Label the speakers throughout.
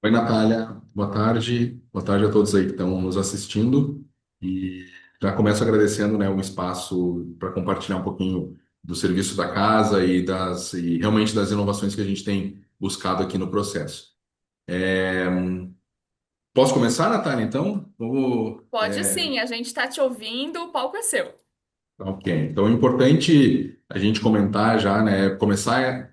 Speaker 1: Oi, Natália. Boa tarde. Boa tarde a todos aí que estão nos assistindo. E já começo agradecendo, né, o espaço para compartilhar um pouquinho do serviço da casa e realmente das inovações que a gente tem buscado aqui no processo. É, Posso começar, Natália, então?
Speaker 2: Pode sim, a gente está te ouvindo, o palco é seu.
Speaker 1: Ok, então é importante a gente comentar já, né? Começar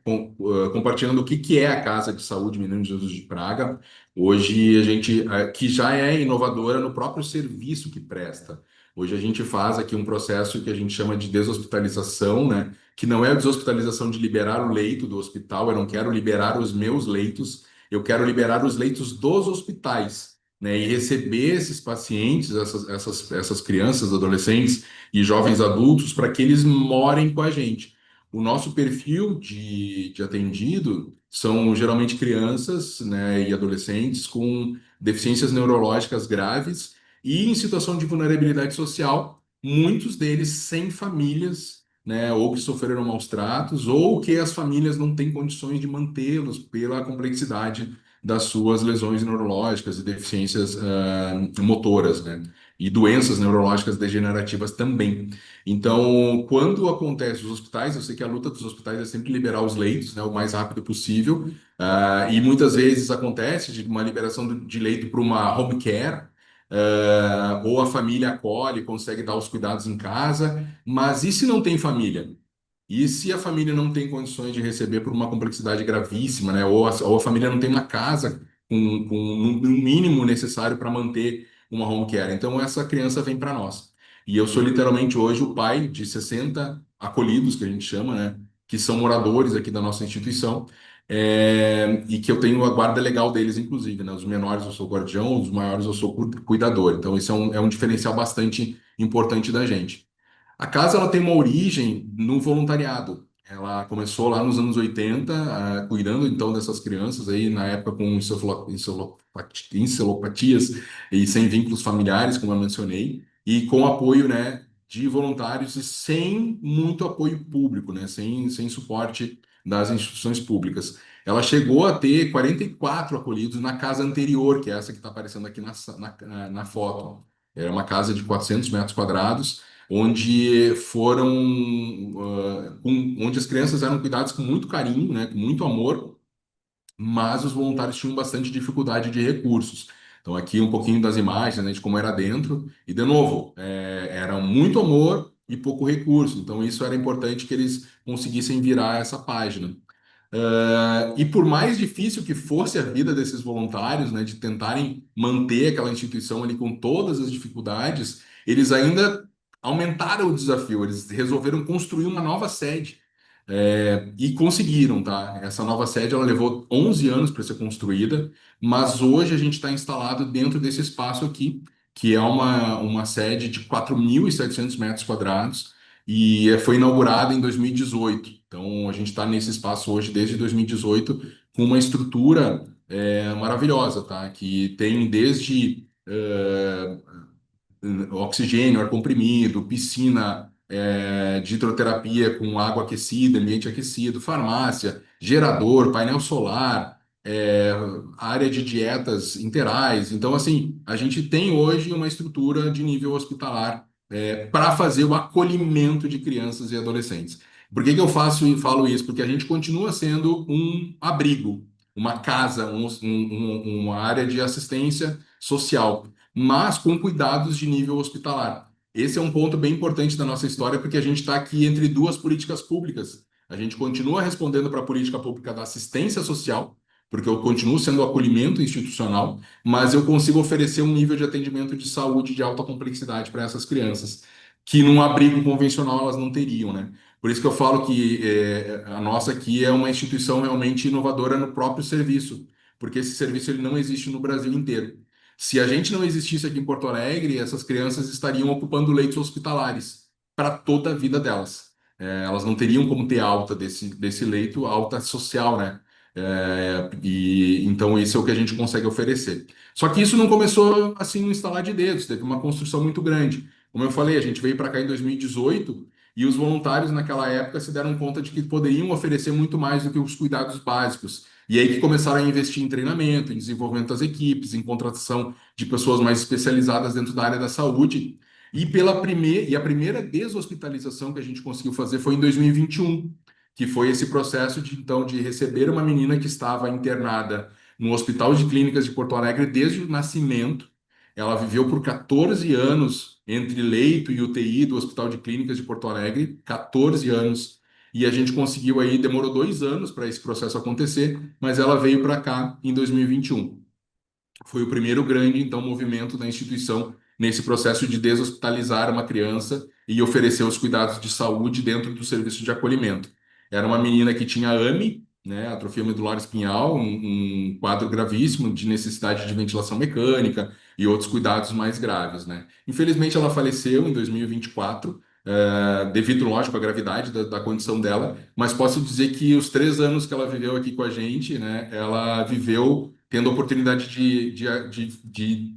Speaker 1: compartilhando o que que é a Casa de Saúde Menino Jesus de Praga. Hoje a gente, que já é inovadora no próprio serviço que presta. Hoje a gente faz aqui um processo que a gente chama de deshospitalização, né? Que não é a deshospitalização de liberar o leito do hospital, eu não quero liberar os meus leitos, eu quero liberar os leitos dos hospitais, né? E receber esses pacientes, essas crianças, adolescentes e jovens adultos para que eles morem com a gente. O nosso perfil de atendido são geralmente crianças, né, e adolescentes com deficiências neurológicas graves e em situação de vulnerabilidade social, muitos deles sem famílias, né, ou que sofreram maus tratos, ou que as famílias não têm condições de mantê-los pela complexidade das suas lesões neurológicas e deficiências motoras, né? E doenças neurológicas degenerativas também. Então, quando acontece os hospitais, eu sei que a luta dos hospitais é sempre liberar os leitos, né, o mais rápido possível, e muitas vezes acontece de uma liberação de leito para uma home care, ou a família acolhe, consegue dar os cuidados em casa, mas e se não tem família? E se a família não tem condições de receber por uma complexidade gravíssima, né? Ou a família não tem uma casa com o mínimo necessário para manter uma home care. Então, essa criança vem para nós. E eu sou literalmente hoje o pai de 60 acolhidos, que a gente chama, né? Que são moradores aqui da nossa instituição, e que eu tenho a guarda legal deles, inclusive, né? Os menores eu sou guardião, os maiores eu sou cuidador. Então, isso é um diferencial bastante importante da gente. A casa ela tem uma origem no voluntariado. Ela começou lá nos anos 80, cuidando então dessas crianças aí, na época com encefalopatias e sem vínculos familiares, como eu mencionei, e com apoio, né, de voluntários e sem muito apoio público, né, sem suporte das instituições públicas. Ela chegou a ter 44 acolhidos na casa anterior, que é essa que está aparecendo aqui na foto. Era uma casa de 400 metros quadrados onde onde as crianças eram cuidadas com muito carinho, né, com muito amor, mas os voluntários tinham bastante dificuldade de recursos. Então aqui um pouquinho das imagens, né, de como era dentro e de novo era muito amor e pouco recurso. Então isso era importante que eles conseguissem virar essa página. E por mais difícil que fosse a vida desses voluntários, né, de tentarem manter aquela instituição ali com todas as dificuldades, eles ainda aumentaram o desafio, eles resolveram construir uma nova sede. E conseguiram, tá? Essa nova sede ela levou 11 anos para ser construída, mas hoje a gente está instalado dentro desse espaço aqui, que é uma sede de 4.700 metros quadrados, e foi inaugurada em 2018. Então, a gente está nesse espaço hoje desde 2018 com uma estrutura maravilhosa, tá? Que tem desde oxigênio, ar comprimido, piscina de hidroterapia com água aquecida, ambiente aquecido, farmácia, gerador, painel solar, área de dietas interais. Então, assim, a gente tem hoje uma estrutura de nível hospitalar para fazer o acolhimento de crianças e adolescentes. Por que que eu faço e falo isso? Porque a gente continua sendo um abrigo, uma casa, uma área de assistência social, mas com cuidados de nível hospitalar. Esse é um ponto bem importante da nossa história, porque a gente está aqui entre duas políticas públicas. A gente continua respondendo para a política pública da assistência social, porque eu continuo sendo o acolhimento institucional, mas eu consigo oferecer um nível de atendimento de saúde de alta complexidade para essas crianças, que num abrigo convencional elas não teriam, né? Por isso que eu falo que a nossa aqui é uma instituição realmente inovadora no próprio serviço, porque esse serviço ele não existe no Brasil inteiro. Se a gente não existisse aqui em Porto Alegre, essas crianças estariam ocupando leitos hospitalares para toda a vida delas. Elas não teriam como ter alta desse leito, alta social, né? E então isso é o que a gente consegue oferecer. Só que isso não começou assim no instalar de dedos, teve uma construção muito grande. Como eu falei, a gente veio para cá em 2018 e os voluntários naquela época se deram conta de que poderiam oferecer muito mais do que os cuidados básicos, E aí que começaram a investir em treinamento, em desenvolvimento das equipes, em contratação de pessoas mais especializadas dentro da área da saúde. E a primeira deshospitalização que a gente conseguiu fazer foi em 2021, que foi esse processo de então de receber uma menina que estava internada no Hospital de Clínicas de Porto Alegre desde o nascimento. Ela viveu por 14 anos entre leito e UTI do Hospital de Clínicas de Porto Alegre, 14 anos. E a gente conseguiu aí, demorou 2 anos para esse processo acontecer, mas ela veio para cá em 2021. Foi o primeiro grande, então, movimento da instituição nesse processo de deshospitalizar uma criança e oferecer os cuidados de saúde dentro do serviço de acolhimento. Era uma menina que tinha AME, né, atrofia medular espinhal, um quadro gravíssimo de necessidade de ventilação mecânica e outros cuidados mais graves, né? Infelizmente, ela faleceu em 2024, devido, lógico, à gravidade da condição dela, mas posso dizer que os 3 anos que ela viveu aqui com a gente, né, ela viveu tendo a oportunidade de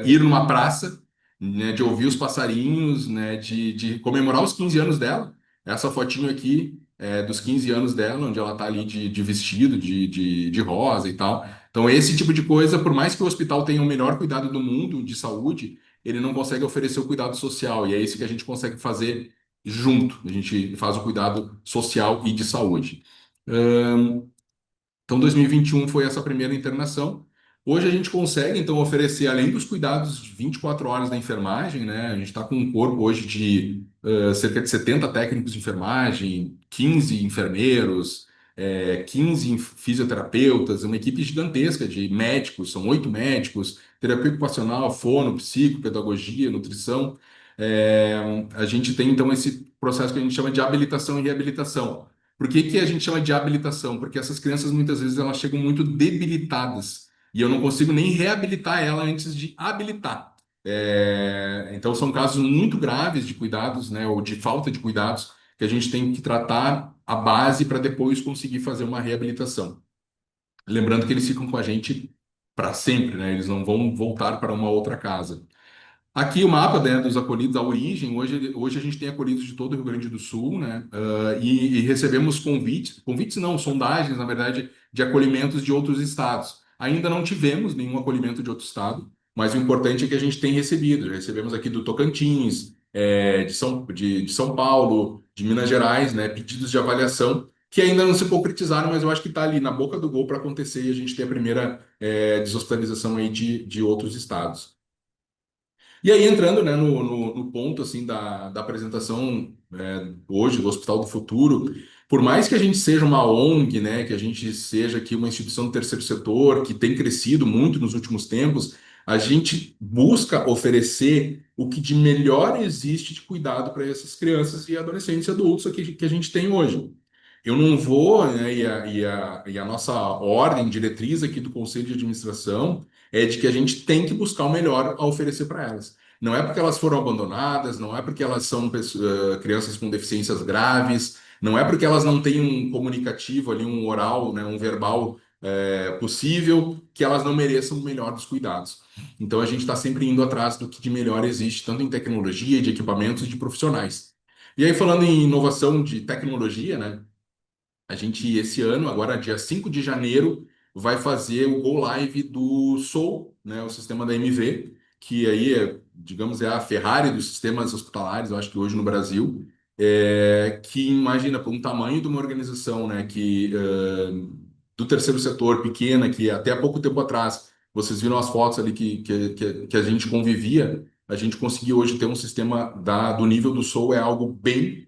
Speaker 1: ir numa praça, né, de ouvir os passarinhos, né, de comemorar os 15 anos dela. Essa fotinho aqui é dos 15 anos dela, onde ela está ali de vestido, de rosa e tal. Então, esse tipo de coisa, por mais que o hospital tenha o melhor cuidado do mundo de saúde, ele não consegue oferecer o cuidado social, e é isso que a gente consegue fazer junto. A gente faz o cuidado social e de saúde. Então, 2021 foi essa primeira internação. Hoje a gente consegue, então, oferecer, além dos cuidados de 24 horas da enfermagem, né? A gente está com um corpo hoje de cerca de 70 técnicos de enfermagem, 15 enfermeiros, 15 fisioterapeutas, uma equipe gigantesca de médicos, são 8 médicos, terapia ocupacional, fono, psico, pedagogia, nutrição. A gente tem, então, esse processo que a gente chama de habilitação e reabilitação. Por que que a gente chama de habilitação? Porque essas crianças muitas vezes elas chegam muito debilitadas e eu não consigo nem reabilitar ela antes de habilitar. Então são casos muito graves de cuidados, né, ou de falta de cuidados que a gente tem que tratar a base para depois conseguir fazer uma reabilitação. Lembrando que eles ficam com a gente para sempre, né? Eles não vão voltar para uma outra casa. Aqui o mapa, né, dos acolhidos, a origem, hoje a gente tem acolhidos de todo o Rio Grande do Sul, né, e recebemos convites não, sondagens, na verdade, de acolhimentos de outros estados. Ainda não tivemos nenhum acolhimento de outro estado, mas o importante é que a gente tem recebido. Já recebemos aqui do Tocantins, de São Paulo, de Minas Gerais, né, pedidos de avaliação que ainda não se concretizaram, mas eu acho que está ali na boca do gol para acontecer e a gente ter a primeira deshospitalização aí de outros estados. E aí, entrando, né, no ponto assim da apresentação hoje do Hospital do Futuro, por mais que a gente seja uma ONG, né, que a gente seja aqui uma instituição do terceiro setor, que tem crescido muito nos últimos tempos, a gente busca oferecer o que de melhor existe de cuidado para essas crianças e adolescentes e adultos aqui que a gente tem hoje. Eu não vou, né, e a nossa ordem, diretriz aqui do Conselho de Administração é de que a gente tem que buscar o melhor a oferecer para elas. Não é porque elas foram abandonadas, não é porque elas são crianças com deficiências graves, não é porque elas não têm um comunicativo ali, um oral, né, um verbal possível, que elas não mereçam o melhor dos cuidados. Então a gente está sempre indo atrás do que de melhor existe, tanto em tecnologia, de equipamentos e de profissionais. E aí, falando em inovação de tecnologia, né? A gente, esse ano, agora dia 5 de janeiro, vai fazer o Go Live do Soul, né, o sistema da MV, que aí é, digamos, é a Ferrari dos sistemas hospitalares, eu acho que hoje no Brasil, que imagina, por um tamanho de uma organização, né, do terceiro setor, pequena, que até há pouco tempo atrás, vocês viram as fotos ali que a gente convivia, a gente conseguiu hoje ter um sistema do nível do Soul, é algo bem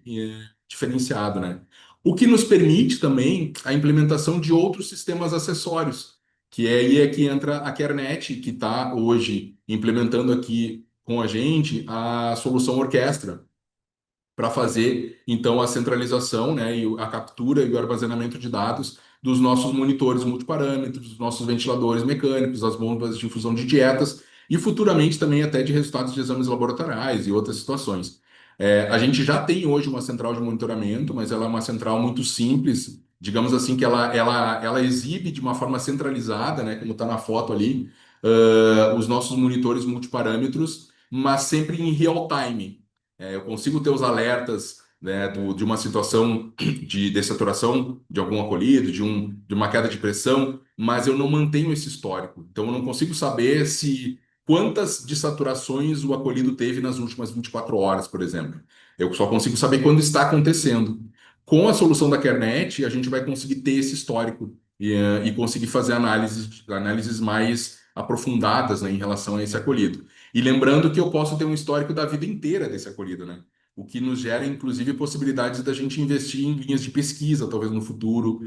Speaker 1: diferenciado, né? O que nos permite também a implementação de outros sistemas acessórios, que é aí é que entra a Kernet, que está hoje implementando aqui com a gente a solução orquestra, para fazer então a centralização, né, e a captura e o armazenamento de dados dos nossos monitores multiparâmetros, dos nossos ventiladores mecânicos, as bombas de infusão de dietas e futuramente também até de resultados de exames laboratoriais e outras situações. A gente já tem hoje uma central de monitoramento, mas ela é uma central muito simples, digamos assim, que ela exibe de uma forma centralizada, né, como está na foto ali, os nossos monitores multiparâmetros, mas sempre em real time. Eu consigo ter os alertas né, de uma situação de dessaturação de algum acolhido, de uma queda de pressão, mas eu não mantenho esse histórico. Então, eu não consigo saber se quantas dessaturações o acolhido teve nas últimas 24 horas, por exemplo. Eu só consigo saber quando está acontecendo. Com a solução da Kernet, a gente vai conseguir ter esse histórico e conseguir fazer análises mais aprofundadas, né, em relação a esse acolhido. E lembrando que eu posso ter um histórico da vida inteira desse acolhido, né? O que nos gera, inclusive, possibilidades da gente investir em linhas de pesquisa, talvez no futuro,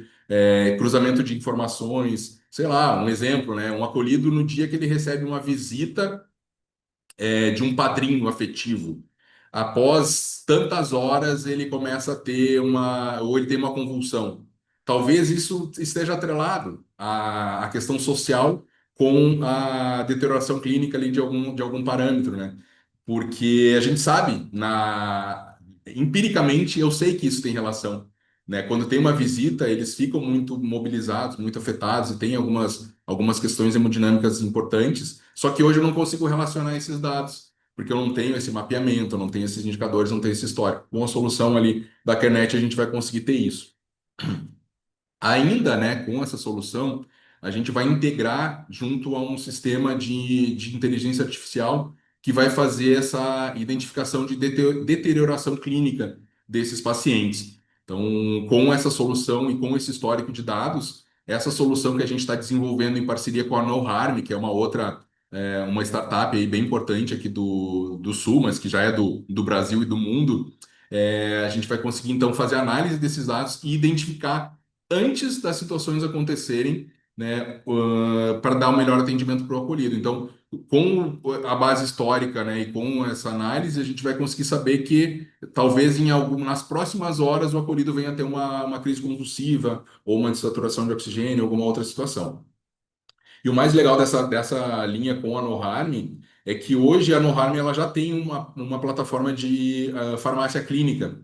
Speaker 1: cruzamento de informações, sei lá, um exemplo, né? Um acolhido no dia que ele recebe uma visita de um padrinho afetivo. Após tantas horas, ele começa a ter ou ele tem uma convulsão. Talvez isso esteja atrelado à questão social com a deterioração clínica ali de algum parâmetro, né? Porque a gente sabe, empiricamente, eu sei que isso tem relação, né? Quando tem uma visita, eles ficam muito mobilizados, muito afetados e tem algumas questões hemodinâmicas importantes. Só que hoje eu não consigo relacionar esses dados, porque eu não tenho esse mapeamento, eu não tenho esses indicadores, não tenho esse histórico. Com a solução ali da Kernet, a gente vai conseguir ter isso. Ainda, né, com essa solução, a gente vai integrar junto a um sistema de inteligência artificial que vai fazer essa identificação de deterioração clínica desses pacientes. Então, com essa solução e com esse histórico de dados, essa solução que a gente está desenvolvendo em parceria com a No Harm, que é uma outra, uma startup aí bem importante aqui do Sul, mas que já é do Brasil e do mundo, a gente vai conseguir então fazer análise desses dados e identificar antes das situações acontecerem, né, para dar o melhor atendimento para o acolhido. Então, com a base histórica, né, e com essa análise, a gente vai conseguir saber que talvez nas próximas horas o acolhido venha a ter uma crise convulsiva ou uma desaturação de oxigênio, alguma outra situação. E o mais legal dessa linha com a NoHarm é que hoje a NoHarm ela já tem uma plataforma de farmácia clínica.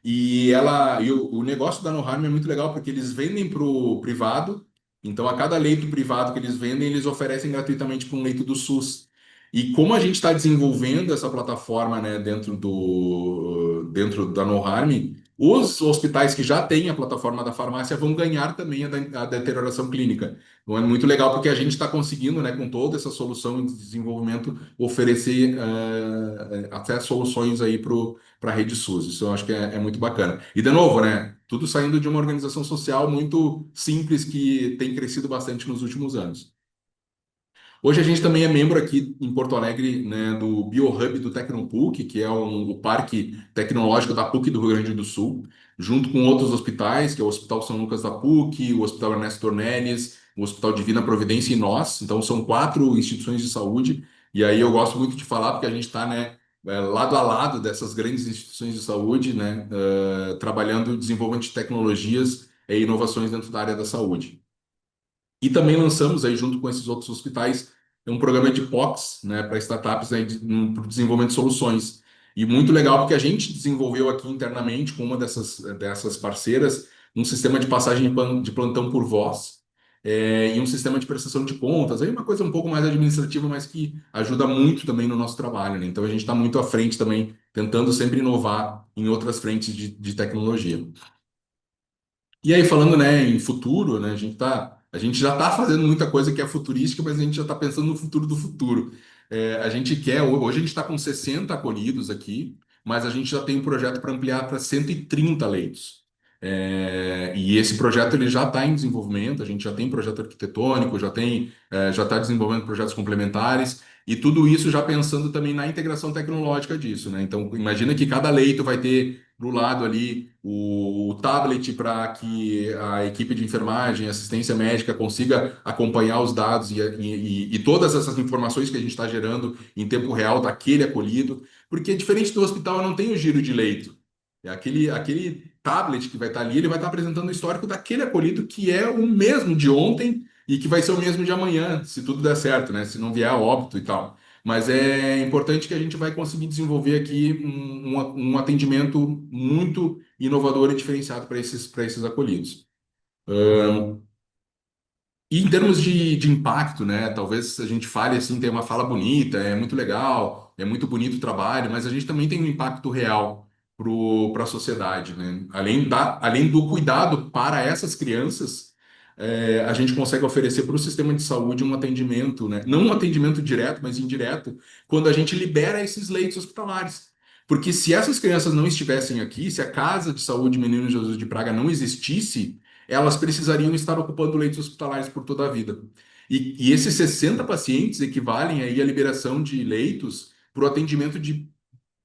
Speaker 1: O negócio da Noharm é muito legal porque eles vendem para o privado, então a cada leito privado que eles vendem, eles oferecem gratuitamente para um leito do SUS. E como a gente está desenvolvendo essa plataforma, né, dentro da Noharm, os hospitais que já têm a plataforma da farmácia vão ganhar também a deterioração clínica. Então é muito legal porque a gente está conseguindo, né, com toda essa solução de desenvolvimento, oferecer até soluções aí para a rede SUS. Isso eu acho que é muito bacana. E, de novo, né, tudo saindo de uma organização social muito simples que tem crescido bastante nos últimos anos. Hoje a gente também é membro aqui em Porto Alegre, né, do BioHub do Tecnopuc, que é o parque tecnológico da PUC do Rio Grande do Sul, junto com outros hospitais, que é o Hospital São Lucas da PUC, o Hospital Ernesto Dornelles, o Hospital Divina Providência e nós. Então são 4 instituições de saúde. E aí eu gosto muito de falar porque a gente está, né, lado a lado dessas grandes instituições de saúde, né, trabalhando em desenvolvimento de tecnologias e inovações dentro da área da saúde. E também lançamos aí, junto com esses outros hospitais, um programa de POCs, né, para startups aí para o desenvolvimento de soluções. E muito legal, porque a gente desenvolveu aqui internamente, com uma dessas parceiras, um sistema de passagem de plantão por voz, e um sistema de prestação de contas. Aí uma coisa um pouco mais administrativa, mas que ajuda muito também no nosso trabalho, né? Então a gente está muito à frente também, tentando sempre inovar em outras frentes de tecnologia. E aí, falando, né, em futuro, né, a gente já está fazendo muita coisa que é futurística, mas a gente já está pensando no futuro do futuro. Hoje a gente está com 60 acolhidos aqui, mas a gente já tem um projeto para ampliar para 130 leitos. E esse projeto ele já está em desenvolvimento, a gente já tem projeto arquitetônico, já está desenvolvendo projetos complementares, e tudo isso já pensando também na integração tecnológica disso, né? Então, imagina que cada leito vai ter do lado ali o tablet para que a equipe de enfermagem, assistência médica consiga acompanhar os dados e todas essas informações que a gente está gerando em tempo real daquele acolhido, porque diferente do hospital, eu não tenho giro de leito. É aquele tablet que vai estar ali, ele vai estar apresentando o histórico daquele acolhido que é o mesmo de ontem e que vai ser o mesmo de amanhã, se tudo der certo, né? Se não vier a óbito e tal. Mas é importante que a gente vai conseguir desenvolver aqui um atendimento muito inovador e diferenciado para esses acolhidos. E em termos de impacto, né? Talvez a gente fale assim, tem uma fala bonita, é muito legal, é muito bonito o trabalho, mas a gente também tem um impacto real, para a sociedade, né? Além do cuidado para essas crianças, a gente consegue oferecer para o sistema de saúde um atendimento, né? Não um atendimento direto, mas indireto, quando a gente libera esses leitos hospitalares. Porque se essas crianças não estivessem aqui, se a Casa de Saúde Menino Jesus de Praga não existisse, elas precisariam estar ocupando leitos hospitalares por toda a vida. E esses 60 pacientes equivalem aí à liberação de leitos para o atendimento de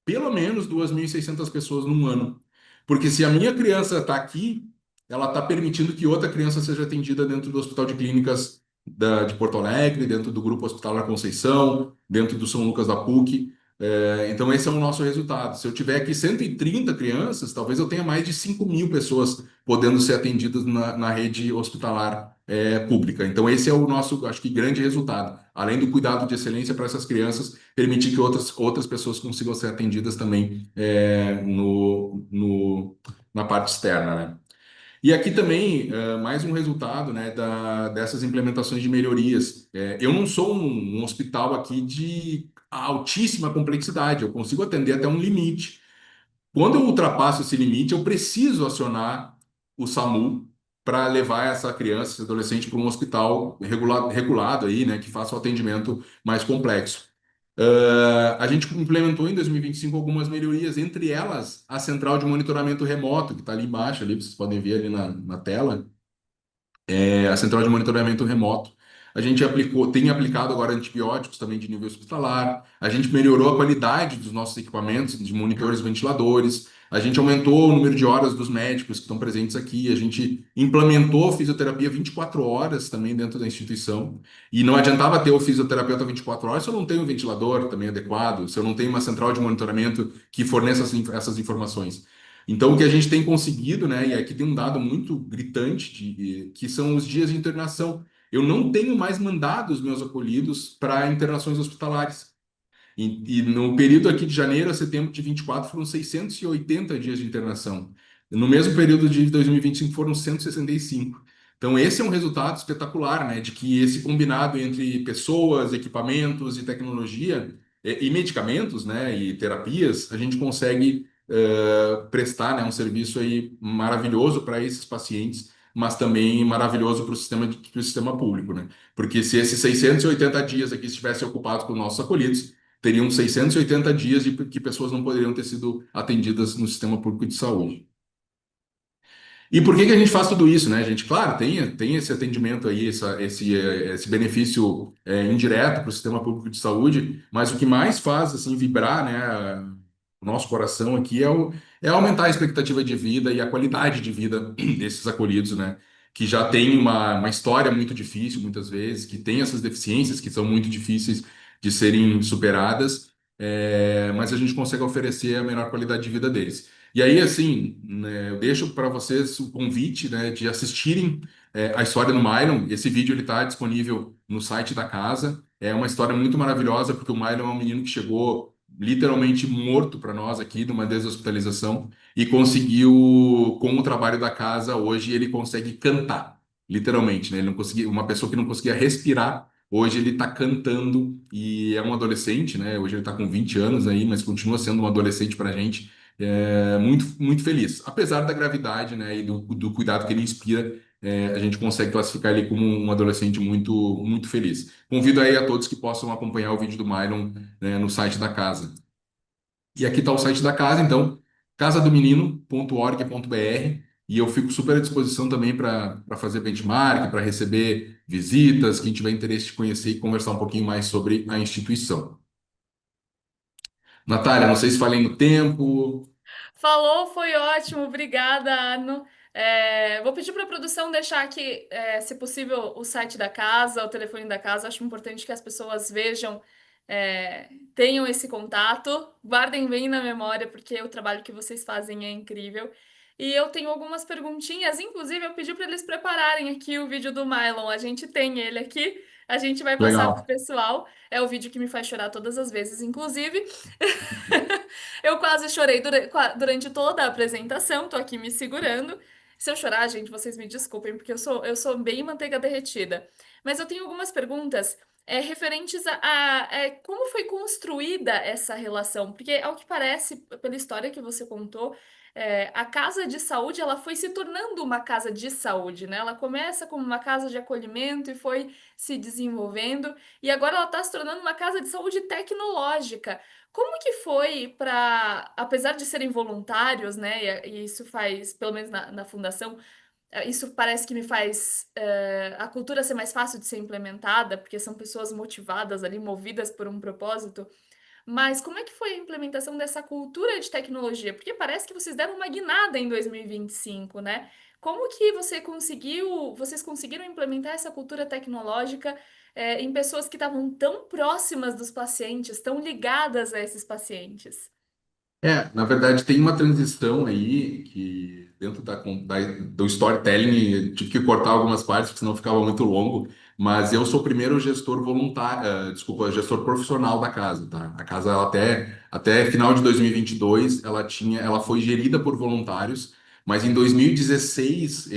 Speaker 1: pelo menos 2.600 pessoas num ano. Porque se a minha criança está aqui, ela está permitindo que outra criança seja atendida dentro do Hospital de Clínicas de Porto Alegre, dentro do Grupo Hospitalar Conceição, dentro do São Lucas da PUC. Então, esse é o nosso resultado. Se eu tiver aqui 130 crianças, talvez eu tenha mais de 5.000 pessoas podendo ser atendidas na rede hospitalar pública. Então, esse é o nosso, acho que, grande resultado. Além do cuidado de excelência para essas crianças, permitir que outras pessoas consigam ser atendidas também na parte externa, né? E aqui também, mais um resultado, né, dessas implementações de melhorias. Eu não sou um hospital aqui de altíssima complexidade, eu consigo atender até um limite. Quando eu ultrapasso esse limite, eu preciso acionar o SAMU para levar essa criança, esse adolescente para um hospital regulado aí, né, que faça o atendimento mais complexo. A gente implementou em 2025 algumas melhorias, entre elas a central de monitoramento remoto, que está ali embaixo, ali, vocês podem ver ali na tela, a central de monitoramento remoto. A gente tem aplicado agora antibióticos também de nível hospitalar. A gente melhorou a qualidade dos nossos equipamentos, de monitores e ventiladores. A gente aumentou o número de horas dos médicos que estão presentes aqui. A gente implementou fisioterapia 24 horas também dentro da instituição. E não adiantava ter o fisioterapeuta 24 horas se eu não tenho um ventilador também adequado, se eu não tenho uma central de monitoramento que forneça essas informações. Então, o que a gente tem conseguido, né, e aqui tem um dado muito gritante, que são os dias de internação. Eu não tenho mais mandado os meus acolhidos para internações hospitalares. E no período aqui de janeiro a setembro de 24 foram 680 dias de internação. No mesmo período de 2025 foram 165. Então, esse é um resultado espetacular, né, de que esse combinado entre pessoas, equipamentos e tecnologia, e medicamentos, né, e terapias, a gente consegue prestar, né, um serviço aí maravilhoso para esses pacientes, mas também maravilhoso para o sistema público, né? Porque se esses 680 dias aqui estivessem ocupados com nossos acolhidos, teriam 680 dias de que pessoas não poderiam ter sido atendidas no sistema público de saúde. E por que que a gente faz tudo isso, né, gente? Claro, tem esse atendimento aí, esse benefício indireto para o sistema público de saúde, mas o que mais faz assim vibrar, né, o nosso coração aqui é aumentar a expectativa de vida e a qualidade de vida desses acolhidos, né? Que já tem uma história muito difícil, muitas vezes, que tem essas deficiências que são muito difíceis de serem superadas, mas a gente consegue oferecer a melhor qualidade de vida deles. E aí, assim, né, eu deixo para vocês o convite, né, de assistirem a história do Mylon. Esse vídeo ele está disponível no site da casa. É uma história muito maravilhosa, porque o Mylon é um menino que chegou literalmente morto para nós aqui, numa deshospitalização, e conseguiu, com o trabalho da casa, hoje ele consegue cantar, literalmente, né? Ele não conseguia, uma pessoa que não conseguia respirar, hoje ele está cantando e é um adolescente, né? Hoje ele está com 20 anos aí, mas continua sendo um adolescente para a gente. Muito, muito feliz. Apesar da gravidade, né, e do cuidado que ele inspira, a gente consegue classificar ele como um adolescente muito, muito feliz. Convido aí a todos que possam acompanhar o vídeo do Mylon, né, no site da casa. E aqui está o site da casa, então, casadomenino.org.br. E eu fico super à disposição também para fazer benchmark, para receber visitas, quem tiver interesse de conhecer e conversar um pouquinho mais sobre a instituição. Natália, não sei se falei no tempo.
Speaker 2: Falou, foi ótimo, obrigada, Arno. Vou pedir para a produção deixar aqui, se possível, o site da casa, o telefone da casa. Acho importante que as pessoas vejam, tenham esse contato, guardem bem na memória, porque o trabalho que vocês fazem é incrível. E eu tenho algumas perguntinhas, inclusive eu pedi para eles prepararem aqui o vídeo do Mylon. A gente tem ele aqui, a gente vai passar para o
Speaker 1: Legal.
Speaker 2: pessoal. É o vídeo que me faz chorar todas as vezes, inclusive. Eu quase chorei durante toda a apresentação, tô aqui me segurando. Se eu chorar, gente, vocês me desculpem, porque eu sou bem manteiga derretida. Mas eu tenho algumas perguntas referentes como foi construída essa relação. Porque, ao que parece, pela história que você contou, a casa de saúde ela foi se tornando uma casa de saúde, né? Ela começa como uma casa de acolhimento e foi se desenvolvendo, e agora ela está se tornando uma casa de saúde tecnológica. Como que foi para, apesar de serem voluntários, né? E isso faz, pelo menos na fundação, isso parece que me faz a cultura ser mais fácil de ser implementada, porque são pessoas motivadas ali, movidas por um propósito. Mas como é que foi a implementação dessa cultura de tecnologia? Porque parece que vocês deram uma guinada em 2025, né? Como que vocês conseguiram implementar essa cultura tecnológica, em pessoas que estavam tão próximas dos pacientes, tão ligadas a esses pacientes?
Speaker 1: Na verdade, tem uma transição aí que dentro do storytelling eu tive que cortar algumas partes, porque senão ficava muito longo. Mas eu sou o primeiro gestor voluntário, desculpa, gestor profissional da casa, tá? A casa ela até final de 2022 ela foi gerida por voluntários, mas em 2016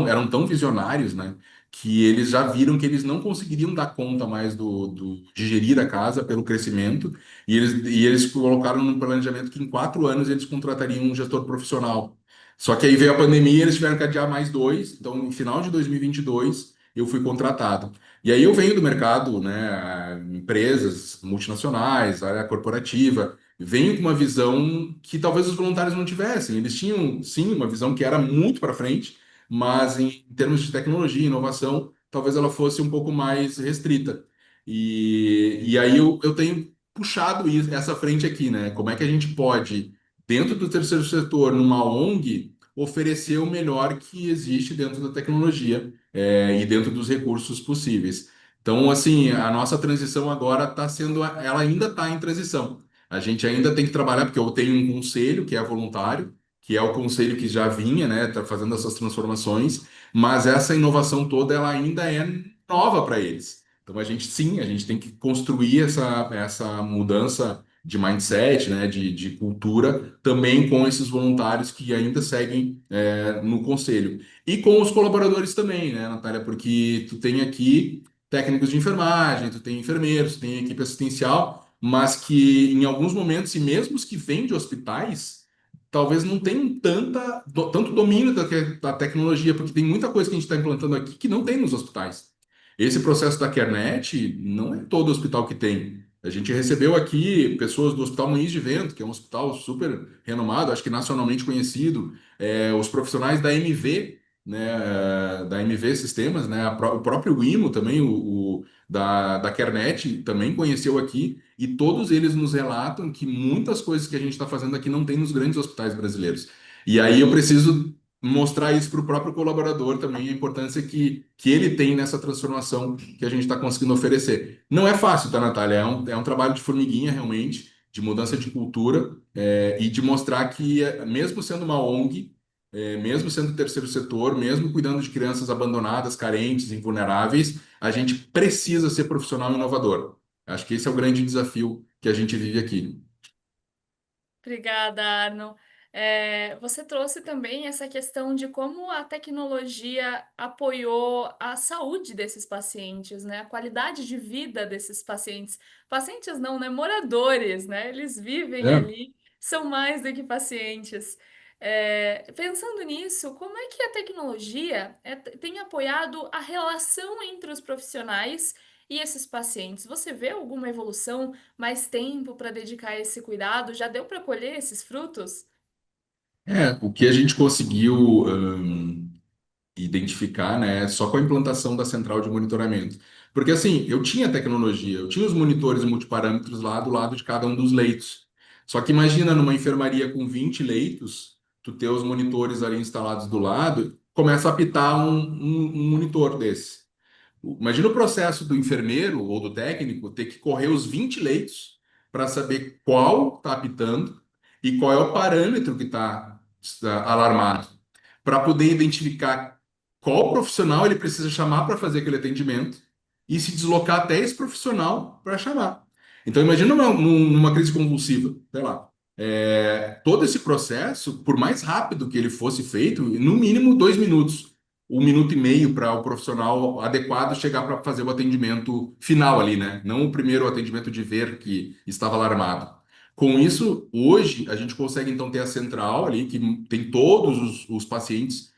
Speaker 1: eram tão visionários, né? Que eles já viram que eles não conseguiriam dar conta mais de gerir a casa pelo crescimento. E eles colocaram no planejamento que em 4 anos eles contratariam um gestor profissional. Só que aí veio a pandemia e eles tiveram que adiar mais dois. Então, no final de 2022, eu fui contratado. E aí eu venho do mercado, né, empresas multinacionais, área corporativa, venho com uma visão que talvez os voluntários não tivessem. Eles tinham, sim, uma visão que era muito para frente, mas em termos de tecnologia e inovação, talvez ela fosse um pouco mais restrita. E aí eu tenho puxado essa frente aqui, né? Como é que a gente pode, dentro do terceiro setor, numa ONG, oferecer o melhor que existe dentro da tecnologia, e dentro dos recursos possíveis. Então, assim, a nossa transição agora está sendo, ela ainda está em transição. A gente ainda tem que trabalhar, porque eu tenho um conselho que é voluntário, que é o conselho que já vinha, né, tá fazendo essas transformações, mas essa inovação toda, ela ainda é nova para eles. Então a gente sim, a gente tem que construir essa mudança de mindset, né, de cultura, também com esses voluntários que ainda seguem no conselho. E com os colaboradores também, né, Natália? Porque tu tem aqui técnicos de enfermagem, tu tem enfermeiros, tu tem equipe assistencial, mas que em alguns momentos, e mesmo os que vêm de hospitais, talvez não tenham tanto domínio da tecnologia, porque tem muita coisa que a gente está implantando aqui que não tem nos hospitais. Esse processo da CareNet não é todo hospital que tem. A gente recebeu aqui pessoas do Hospital Moinhos de Vento, que é um hospital super renomado, acho que nacionalmente conhecido, os profissionais da MV, né, da MV Sistemas, né, o próprio IMO também, da CareNet também conheceu aqui, e todos eles nos relatam que muitas coisas que a gente está fazendo aqui não tem nos grandes hospitais brasileiros. E aí eu preciso mostrar isso para o próprio colaborador também, a importância que ele tem nessa transformação que a gente está conseguindo oferecer. Não é fácil, tá, Natália? É um trabalho de formiguinha, realmente, de mudança de cultura, e de mostrar que, mesmo sendo uma ONG, mesmo sendo terceiro setor, mesmo cuidando de crianças abandonadas, carentes, invulneráveis, a gente precisa ser profissional e inovador. Acho que esse é o grande desafio que a gente vive aqui.
Speaker 2: Obrigada, Arno. Você trouxe também essa questão de como a tecnologia apoiou a saúde desses pacientes, né? A qualidade de vida desses pacientes. Pacientes não, né? Moradores, né? Eles vivem
Speaker 1: É.
Speaker 2: ali, são mais do que pacientes. Pensando nisso, como é que a tecnologia tem apoiado a relação entre os profissionais e esses pacientes? Você vê alguma evolução? Mais tempo para dedicar a esse cuidado? Já deu para colher esses frutos?
Speaker 1: O que a gente conseguiu identificar, né, só com a implantação da central de monitoramento. Porque assim, eu tinha tecnologia, eu tinha os monitores multiparâmetros lá do lado de cada um dos leitos. Só que imagina numa enfermaria com 20 leitos, tu ter os monitores ali instalados do lado, começa a apitar um monitor desse. Imagina o processo do enfermeiro ou do técnico ter que correr os 20 leitos para saber qual está apitando e qual é o parâmetro que está alarmado, para poder identificar qual profissional ele precisa chamar para fazer aquele atendimento e se deslocar até esse profissional para chamar. Então, imagina numa crise convulsiva, sei lá. Todo esse processo, por mais rápido que ele fosse feito, no mínimo 2 minutos. um minuto e meio para o profissional adequado chegar para fazer o atendimento final ali, né? Não o primeiro atendimento de ver que estava alarmado. Com isso, hoje a gente consegue então ter a central ali que tem todos os pacientes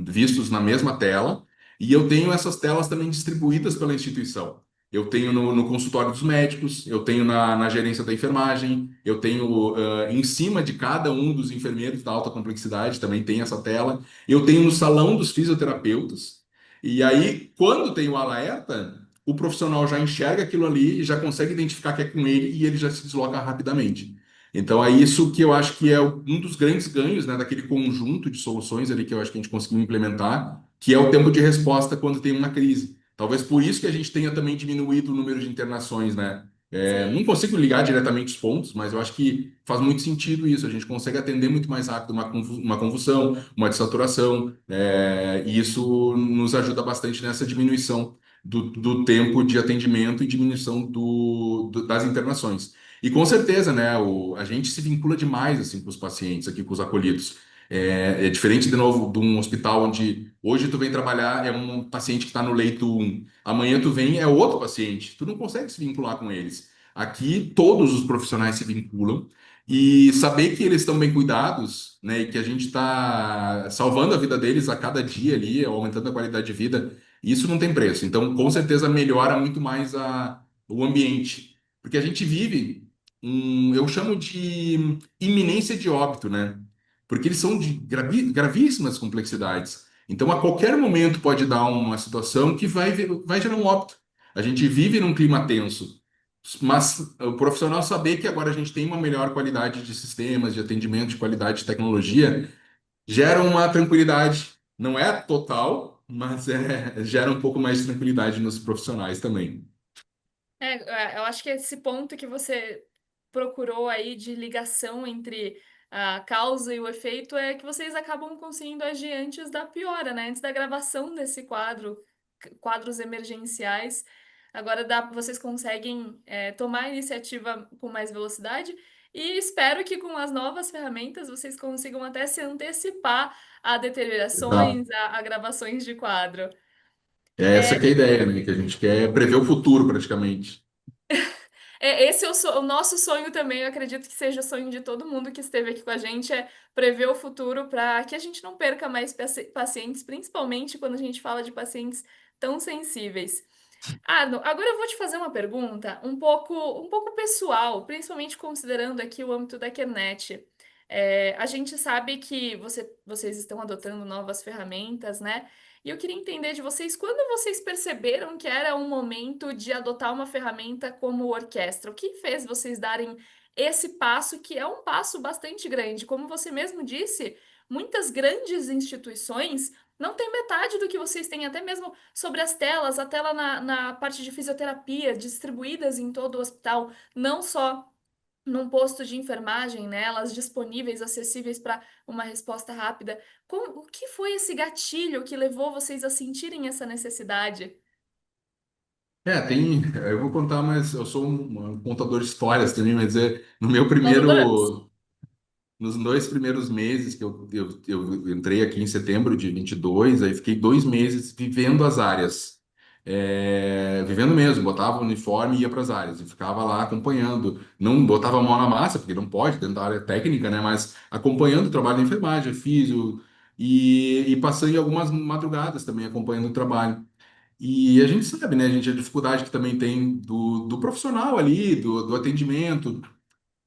Speaker 1: vistos na mesma tela, e eu tenho essas telas também distribuídas pela instituição. Eu tenho no consultório dos médicos, eu tenho na gerência da enfermagem, eu tenho em cima de cada um dos enfermeiros da alta complexidade, também tem essa tela. Eu tenho no salão dos fisioterapeutas. E aí, quando tem o alerta, o profissional já enxerga aquilo ali e já consegue identificar que é com ele e ele já se desloca rapidamente. Então, é isso que eu acho que é um dos grandes ganhos, né, daquele conjunto de soluções ali que eu acho que a gente conseguiu implementar, que é o tempo de resposta quando tem uma crise. Talvez por isso que a gente tenha também diminuído o número de internações, né? Não
Speaker 2: Sim.
Speaker 1: consigo ligar diretamente os pontos, mas eu acho que faz muito sentido isso. A gente consegue atender muito mais rápido uma convulsão, uma dessaturação, e isso nos ajuda bastante nessa diminuição do tempo de atendimento e diminuição das internações. E com certeza, né, a gente se vincula demais assim com os pacientes aqui, com os acolhidos. É diferente, de novo, de um hospital onde hoje tu vem trabalhar, é um paciente que está no leito 1, amanhã tu vem, é outro paciente. Tu não consegue se vincular com eles. Aqui, todos os profissionais se vinculam e saber que eles estão bem cuidados, né, e que a gente está salvando a vida deles a cada dia ali, aumentando a qualidade de vida, isso não tem preço. Então, com certeza, melhora muito mais o ambiente. Porque a gente vive eu chamo de iminência de óbito, né? Porque eles são de gravíssimas complexidades. Então, a qualquer momento pode dar uma situação que vai gerar um óbito. A gente vive num clima tenso, mas o profissional saber que agora a gente tem uma melhor qualidade de sistemas, de atendimento, de qualidade de tecnologia, gera uma tranquilidade. Não é total, mas gera um pouco mais de tranquilidade nos profissionais também.
Speaker 2: Eu acho que esse ponto que você procurou aí de ligação entre a causa e o efeito é que vocês acabam conseguindo agir antes da piora, né? Antes da gravação desse quadros emergenciais. Agora vocês conseguem tomar a iniciativa com mais velocidade e espero que com as novas ferramentas vocês consigam até se antecipar a
Speaker 1: Exato.
Speaker 2: deteriorações, a gravações de quadro.
Speaker 1: É essa que é a ideia, né? Que a gente quer prever o futuro, praticamente.
Speaker 2: Esse é o nosso sonho também, eu acredito que seja o sonho de todo mundo que esteve aqui com a gente, é prever o futuro para que a gente não perca mais pacientes, principalmente quando a gente fala de pacientes tão sensíveis. Agora eu vou te fazer uma pergunta um pouco pessoal, principalmente considerando aqui o âmbito da Kernet. A gente sabe que vocês estão adotando novas ferramentas, né? E eu queria entender de vocês, quando vocês perceberam que era um momento de adotar uma ferramenta como orquestra? O que fez vocês darem esse passo, que é um passo bastante grande? Como você mesmo disse, muitas grandes instituições não têm metade do que vocês têm, até mesmo sobre as telas, a tela na parte de fisioterapia, distribuídas em todo o hospital, não só num posto de enfermagem, né, elas disponíveis, acessíveis para uma resposta rápida. O que foi esse gatilho que levou vocês a sentirem essa necessidade?
Speaker 1: Eu vou contar, mas eu sou um contador de histórias também, mas no meu
Speaker 2: Nós adoramos.
Speaker 1: nos 2 primeiros meses que eu entrei aqui em setembro de 22, aí fiquei 2 meses vivendo as áreas. Vivendo mesmo, botava o uniforme e ia para as áreas, e ficava lá acompanhando. Não botava a mão na massa, porque não pode, dentro da área técnica, né? Mas acompanhando o trabalho da enfermagem, físio, e passando em algumas madrugadas também acompanhando o trabalho. E a gente sabe, né, gente, a dificuldade que também tem do profissional ali, do atendimento.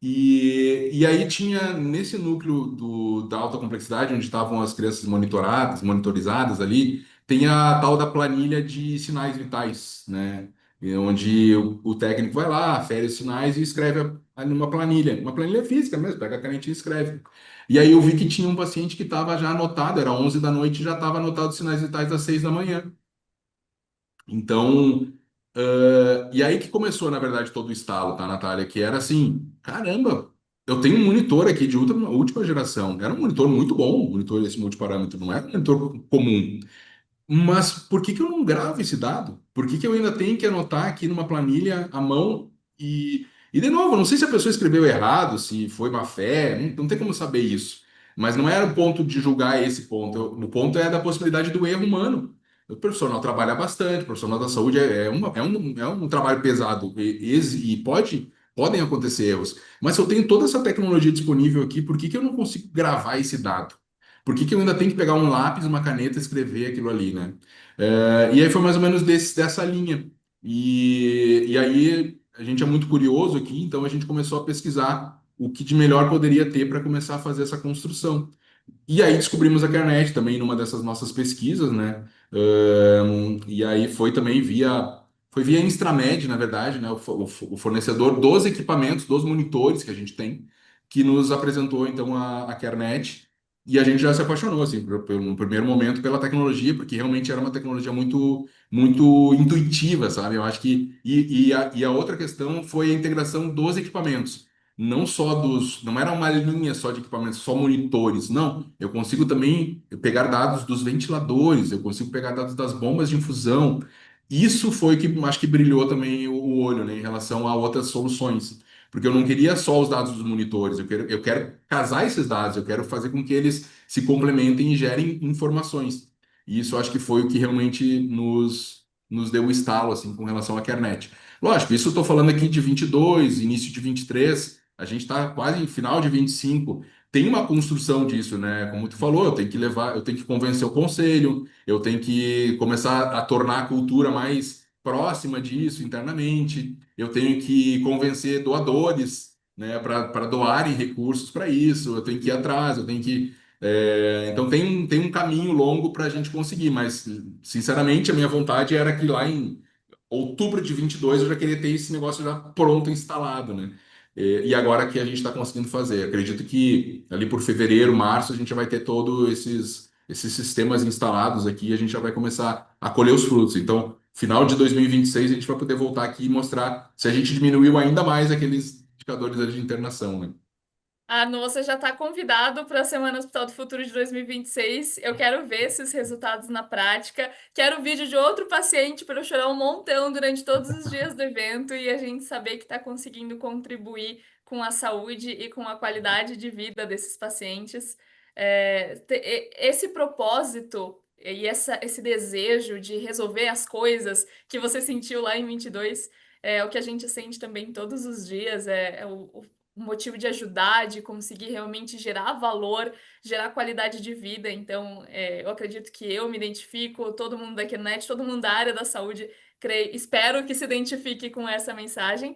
Speaker 1: E aí tinha nesse núcleo da alta complexidade, onde estavam as crianças monitoradas, monitorizadas ali, tem a tal da planilha de sinais vitais, né? Onde o técnico vai lá, afere os sinais e escreve ali numa planilha, uma planilha física mesmo, pega a canetinha e escreve. E aí eu vi que tinha um paciente que estava já anotado, era 11 da noite, já estava anotado os sinais vitais às 6 da manhã. Então, e aí que começou, na verdade, todo o estalo, tá, Natália? Que era assim, caramba, eu tenho um monitor aqui de última geração. Era um monitor muito bom, um monitor esse multiparâmetro, não era um monitor comum. Mas por que que eu não gravo esse dado? Por que que eu ainda tenho que anotar aqui numa planilha à mão? E de novo, não sei se a pessoa escreveu errado, se foi má fé, não tem como saber isso. Mas não era o ponto de julgar esse ponto. O ponto é da possibilidade do erro humano. O profissional trabalha bastante, o profissional da saúde é um trabalho pesado e podem acontecer erros. Mas se eu tenho toda essa tecnologia disponível aqui, por que que eu não consigo gravar esse dado? Por que que eu ainda tenho que pegar um lápis, uma caneta e escrever aquilo ali, né? E aí foi mais ou menos dessa linha. E aí a gente é muito curioso aqui, então a gente começou a pesquisar o que de melhor poderia ter para começar a fazer essa construção. E aí descobrimos a Kernel também numa dessas nossas pesquisas, né? E aí foi via Instramed, na verdade, né? O fornecedor dos equipamentos, dos monitores que a gente tem, que nos apresentou então a Kernet. E a gente já se apaixonou, assim, no primeiro momento pela tecnologia, porque realmente era uma tecnologia muito intuitiva, sabe? Eu acho que. E a outra questão foi a integração dos equipamentos não era uma linha só de equipamentos, só monitores, não. Eu consigo também pegar dados dos ventiladores, eu consigo pegar dados das bombas de infusão. Isso foi que acho que brilhou também o olho, né, em relação a outras soluções. Porque eu não queria só os dados dos monitores, eu quero casar esses dados, eu quero fazer com que eles se complementem e gerem informações. E isso acho que foi o que realmente nos deu o estalo, assim, com relação à Kernet. Lógico, isso eu estou falando aqui de 22, início de 23. A gente está quase em final de 25. Tem uma construção disso, né? Como tu falou, eu tenho que convencer o conselho, eu tenho que começar a tornar a cultura mais próxima disso internamente, eu tenho que convencer doadores, né, para doarem recursos para isso, eu tenho que ir atrás, eu tenho que. Então tem um caminho longo para a gente conseguir, mas sinceramente a minha vontade era que lá em outubro de 22 eu já queria ter esse negócio já pronto, instalado, né? E agora que a gente está conseguindo fazer. Acredito que ali por fevereiro, março, a gente já vai ter todos esses sistemas instalados aqui e a gente já vai começar a colher os frutos. Então, final de 2026, a gente vai poder voltar aqui e mostrar se a gente diminuiu ainda mais aqueles indicadores ali de internação, né?
Speaker 2: Ah, não, você já está convidado para a Semana Hospital do Futuro de 2026. Eu quero ver esses resultados na prática. Quero vídeo de outro paciente para eu chorar um montão durante todos os dias do evento e a gente saber que está conseguindo contribuir com a saúde e com a qualidade de vida desses pacientes. Esse propósito e esse desejo de resolver as coisas que você sentiu lá em 22 é o que a gente sente também todos os dias. O motivo de ajudar, de conseguir realmente gerar valor, gerar qualidade de vida. Então, eu acredito que eu me identifico, todo mundo da Kernel, todo mundo da área da saúde, espero que se identifique com essa mensagem.